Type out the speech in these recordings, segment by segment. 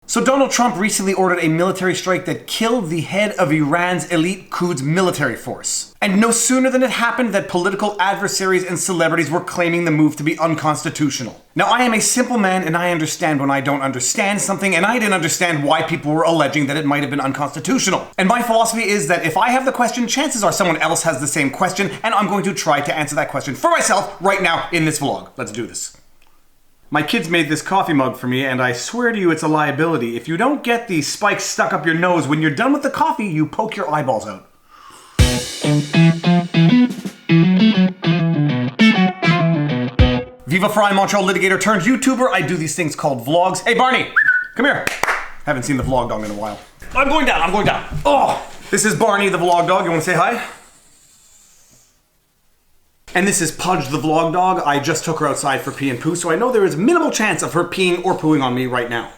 So Donald Trump recently ordered a military strike that killed the head of Iran's elite Quds military force. And no sooner than it happened that political adversaries and celebrities were claiming the move to be unconstitutional. Now, I am a simple man and I understand when I don't understand something, and I didn't understand why people were alleging that it might have been unconstitutional. And my philosophy is that if I have the question, chances are someone else has the same question, and I'm going to try to answer that question for myself right now in this vlog. Let's do this. My kids made this coffee mug for me, and I swear to you it's a liability. If you don't get these spikes stuck up your nose when you're done with the coffee, you poke your eyeballs out. Viva Fry, Montreal litigator turned YouTuber. I do these things called vlogs. Hey Barney, come here. Haven't seen the vlog dog in a while. I'm going down. Oh, this is Barney the vlog dog. You want to say hi? And this is Pudge the vlog dog. I just took her outside for pee and poo, so I know there is minimal chance of her peeing or pooing on me right now.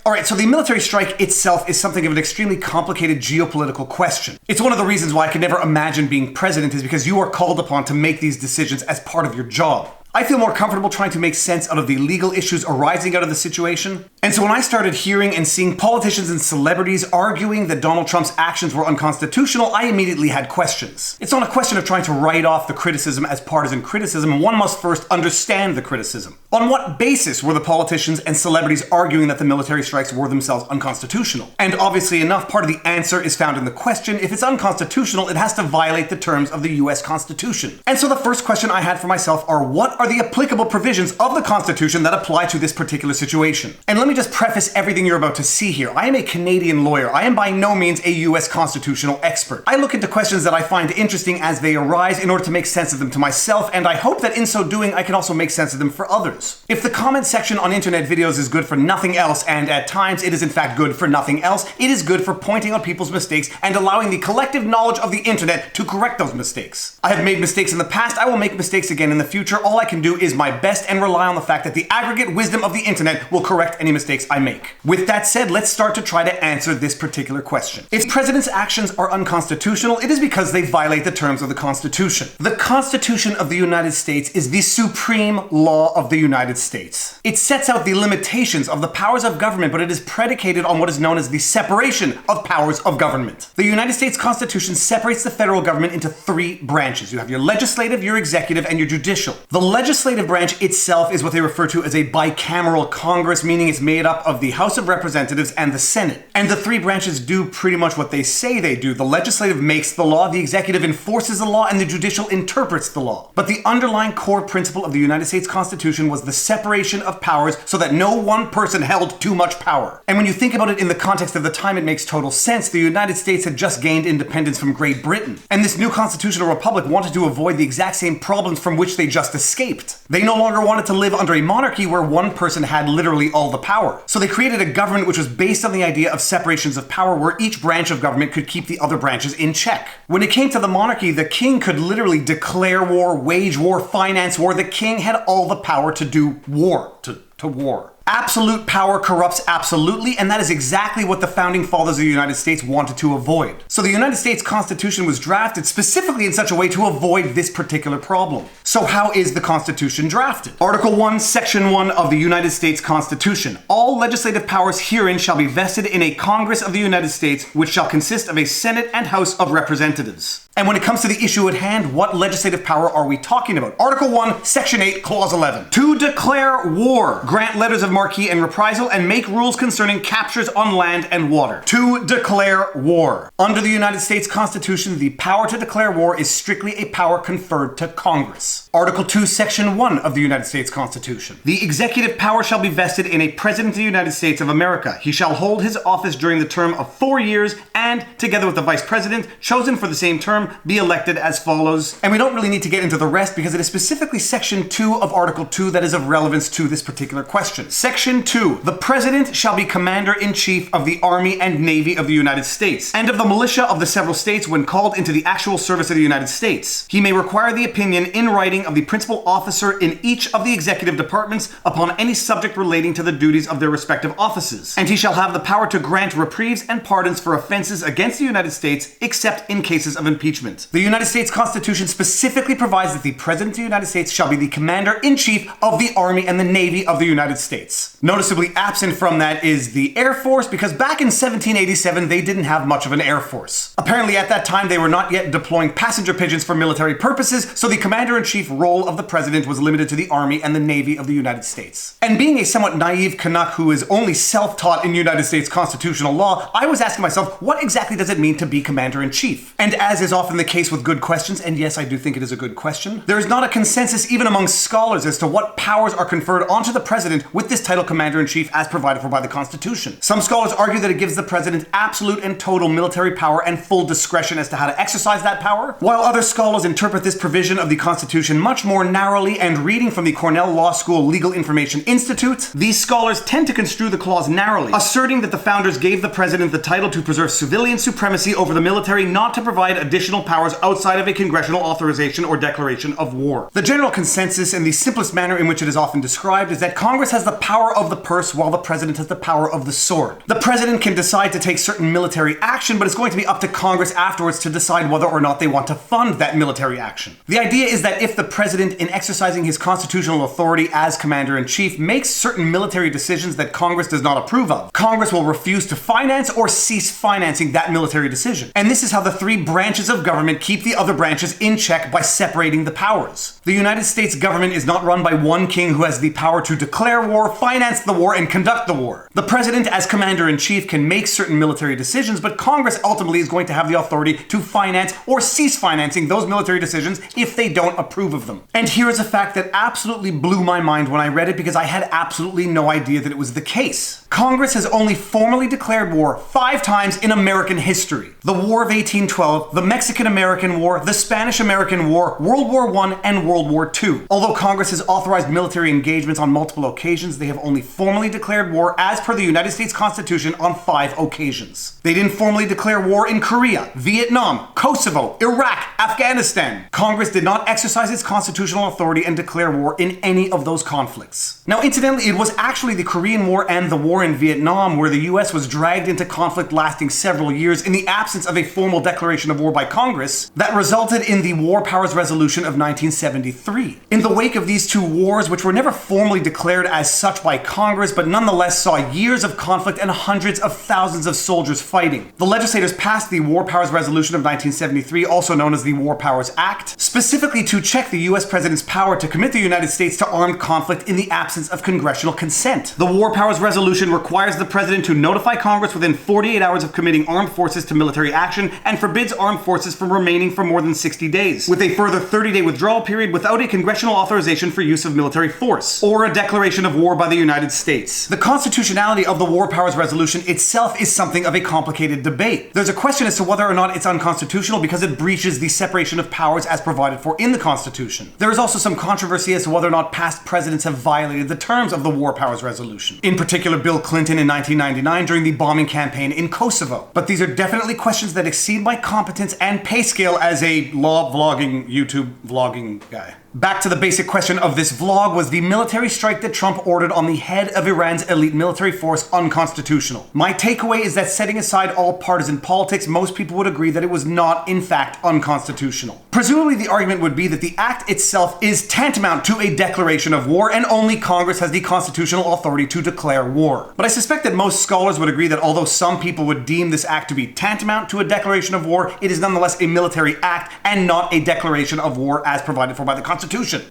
Alright, so the military strike itself is something of an extremely complicated geopolitical question. It's one of the reasons why I could never imagine being president, is because you are called upon to make these decisions as part of your job. I feel more comfortable trying to make sense out of the legal issues arising out of the situation. And so when I started hearing and seeing politicians and celebrities arguing that Donald Trump's actions were unconstitutional, I immediately had questions. It's not a question of trying to write off the criticism as partisan criticism. One must first understand the criticism. On what basis were the politicians and celebrities arguing that the military strikes were themselves unconstitutional? And obviously enough, part of the answer is found in the question. If it's unconstitutional, it has to violate the terms of the US Constitution. And so the first question I had for myself are, what are the applicable provisions of the Constitution that apply to this particular situation? And let me just preface everything you're about to see here. I am a Canadian lawyer. I am by no means a US constitutional expert. I look into questions that I find interesting as they arise in order to make sense of them to myself, and I hope that in so doing I can also make sense of them for others. If the comment section on internet videos is good for nothing else, and at times it is in fact good for nothing else, it is good for pointing out people's mistakes and allowing the collective knowledge of the internet to correct those mistakes. I have made mistakes in the past. I will make mistakes again in the future. All I can do is my best and rely on the fact that the aggregate wisdom of the internet will correct any mistakes I make. With that said, let's start to try to answer this particular question. If president's actions are unconstitutional, it is because they violate the terms of the Constitution. The Constitution of the United States is the supreme law of the United States. It sets out the limitations of the powers of government, but it is predicated on what is known as the separation of powers of government. The United States Constitution separates the federal government into three branches. You have your legislative, your executive, and your judicial. The legislative branch itself is what they refer to as a bicameral Congress, meaning it's made up of the House of Representatives and the Senate. And the three branches do pretty much what they say they do. The legislative makes the law, the executive enforces the law, and the judicial interprets the law. But the underlying core principle of the United States Constitution was the separation of powers so that no one person held too much power. And when you think about it in the context of the time, it makes total sense. The United States had just gained independence from Great Britain. And this new constitutional republic wanted to avoid the exact same problems from which they just escaped. They no longer wanted to live under a monarchy where one person had literally all the power. So they created a government which was based on the idea of separations of power, where each branch of government could keep the other branches in check. When it came to the monarchy, the king could literally declare war, wage war, finance war. The king had all the power to do war, to war. Absolute power corrupts absolutely, and that is exactly what the founding fathers of the United States wanted to avoid. So the United States Constitution was drafted specifically in such a way to avoid this particular problem. So how is the Constitution drafted? Article 1, Section 1 of the United States Constitution. All legislative powers herein shall be vested in a Congress of the United States, which shall consist of a Senate and House of Representatives. And when it comes to the issue at hand, what legislative power are we talking about? Article 1, Section 8, Clause 11. To declare war, grant letters of marque and reprisal, and make rules concerning captures on land and water. To declare war. Under the United States Constitution, the power to declare war is strictly a power conferred to Congress. Article 2, Section 1 of the United States Constitution. The executive power shall be vested in a President of the United States of America. He shall hold his office during the term of 4 years and, together with the Vice President, chosen for the same term, be elected as follows. And we don't really need to get into the rest because it is specifically Section 2 of Article 2 that is of relevance to this particular question. Section 2. The President shall be Commander-in-Chief of the Army and Navy of the United States, and of the militia of the several states when called into the actual service of the United States. He may require the opinion in writing training of the principal officer in each of the executive departments upon any subject relating to the duties of their respective offices. And he shall have the power to grant reprieves and pardons for offenses against the United States, except in cases of impeachment. The United States Constitution specifically provides that the President of the United States shall be the Commander-in-Chief of the Army and the Navy of the United States. Noticeably absent from that is the Air Force, because back in 1787 they didn't have much of an Air Force. Apparently at that time they were not yet deploying passenger pigeons for military purposes, so the Commander-in-Chief role of the President was limited to the Army and the Navy of the United States. And being a somewhat naive Canuck who is only self-taught in United States constitutional law, I was asking myself, what exactly does it mean to be Commander-in-Chief? And as is often the case with good questions, and yes, I do think it is a good question, there is not a consensus even among scholars as to what powers are conferred onto the President with this title Commander-in-Chief as provided for by the Constitution. Some scholars argue that it gives the President absolute and total military power and full discretion as to how to exercise that power, while other scholars interpret this provision of the Constitution much more narrowly, and reading from the Cornell Law School Legal Information Institute, these scholars tend to construe the clause narrowly, asserting that the founders gave the President the title to preserve civilian supremacy over the military, not to provide additional powers outside of a congressional authorization or declaration of war. The general consensus, and the simplest manner in which it is often described, is that Congress has the power of the purse while the President has the power of the sword. The President can decide to take certain military action, but it's going to be up to Congress afterwards to decide whether or not they want to fund that military action. The idea is that if the President, in exercising his constitutional authority as Commander-in-Chief, makes certain military decisions that Congress does not approve of, Congress will refuse to finance or cease financing that military decision. And this is how the three branches of government keep the other branches in check, by separating the powers. The United States government is not run by one king who has the power to declare war, finance the war, and conduct the war. The President, as Commander-in-Chief, can make certain military decisions, but Congress ultimately is going to have the authority to finance or cease financing those military decisions if they don't approve of them. And here is a fact that absolutely blew my mind when I read it, because I had absolutely no idea that it was the case. Congress has only formally declared war 5 times in American history. The War of 1812, the Mexican-American War, the Spanish-American War, World War I, and World War II. Although Congress has authorized military engagements on multiple occasions, they have only formally declared war as per the United States Constitution on 5 occasions. They didn't formally declare war in Korea, Vietnam, Kosovo, Iraq, Afghanistan. Congress did not exercise its constitutional authority and declare war in any of those conflicts. Now, incidentally, it was actually the Korean War and the war in Vietnam where the US was dragged into conflict lasting several years in the absence of a formal declaration of war by Congress that resulted in the War Powers Resolution of 1973. In the wake of these two wars, which were never formally declared as such by Congress, but nonetheless saw years of conflict and hundreds of thousands of soldiers fighting, the legislators passed the War Powers Resolution of 1973, also known as the War Powers Act, specifically to check the US President's power to commit the United States to armed conflict in the absence of congressional consent. The War Powers Resolution requires the President to notify Congress within 48 hours of committing armed forces to military action, and forbids armed forces from remaining for more than 60 days, with a further 30-day withdrawal period without a congressional authorization for use of military force, or a declaration of war by the United States. The constitutionality of the War Powers Resolution itself is something of a complicated debate. There's a question as to whether or not it's unconstitutional because it breaches the separation of powers as provided for in the Constitution. There is also some controversy as to whether or not past presidents have violated the terms of the War Powers Resolution. In particular, Bill Clinton in 1999 during the bombing campaign in Kosovo. But these are definitely questions that exceed my competence and pay scale as a law vlogging, YouTube vlogging guy. Back to the basic question of this vlog: was the military strike that Trump ordered on the head of Iran's elite military force unconstitutional? My takeaway is that, setting aside all partisan politics, most people would agree that it was not, in fact, unconstitutional. Presumably the argument would be that the act itself is tantamount to a declaration of war, and only Congress has the constitutional authority to declare war. But I suspect that most scholars would agree that although some people would deem this act to be tantamount to a declaration of war, it is nonetheless a military act and not a declaration of war as provided for by the Constitution.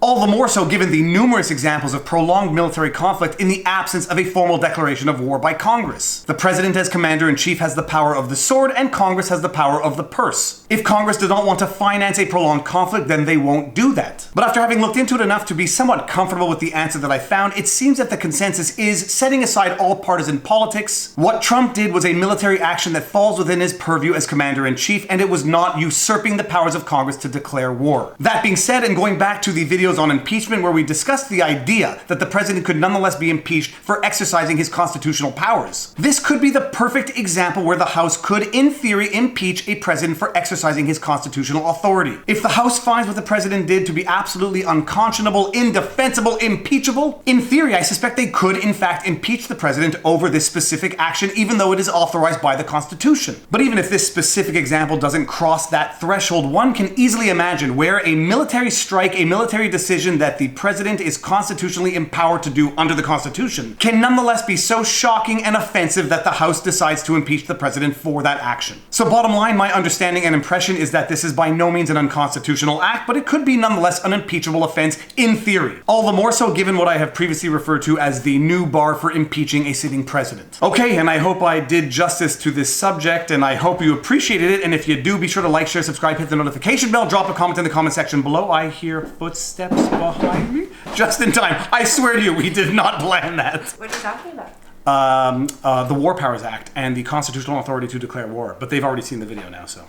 All the more so given the numerous examples of prolonged military conflict in the absence of a formal declaration of war by Congress. The President as Commander-in-Chief has the power of the sword, and Congress has the power of the purse. If Congress does not want to finance a prolonged conflict, then they won't do that. But after having looked into it enough to be somewhat comfortable with the answer that I found, it seems that the consensus is, setting aside all partisan politics, what Trump did was a military action that falls within his purview as Commander-in-Chief, and it was not usurping the powers of Congress to declare war. That being said, and going back back to the videos on impeachment where we discussed the idea that the president could nonetheless be impeached for exercising his constitutional powers. This could be the perfect example where the House could, in theory, impeach a president for exercising his constitutional authority. If the House finds what the president did to be absolutely unconscionable, indefensible, impeachable, in theory, I suspect they could, in fact, impeach the president over this specific action, even though it is authorized by the Constitution. But even if this specific example doesn't cross that threshold, one can easily imagine where a military strike, a military decision that the president is constitutionally empowered to do under the Constitution, can nonetheless be so shocking and offensive that the House decides to impeach the president for that action. So bottom line, my understanding and impression is that this is by no means an unconstitutional act, but it could be nonetheless an impeachable offense in theory. All the more so given what I have previously referred to as the new bar for impeaching a sitting president. Okay, and I hope I did justice to this subject, and I hope you appreciated it, and if you do, be sure to like, share, subscribe, hit the notification bell, drop a comment in the comment section below. I hear footsteps behind me. Just in time. I swear to you, we did not plan that. What are you talking about? The War Powers Act and the constitutional authority to declare war, but they've already seen the video now, so.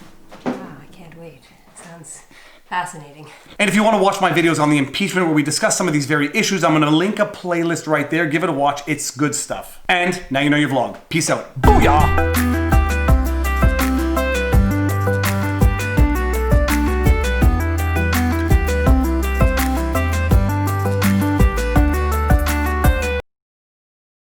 Oh, I can't wait. Sounds fascinating. And if you want to watch my videos on the impeachment where we discuss some of these very issues, I'm going to link a playlist right there. Give it a watch. It's good stuff. And now you know your vlog. Peace out. Booyah!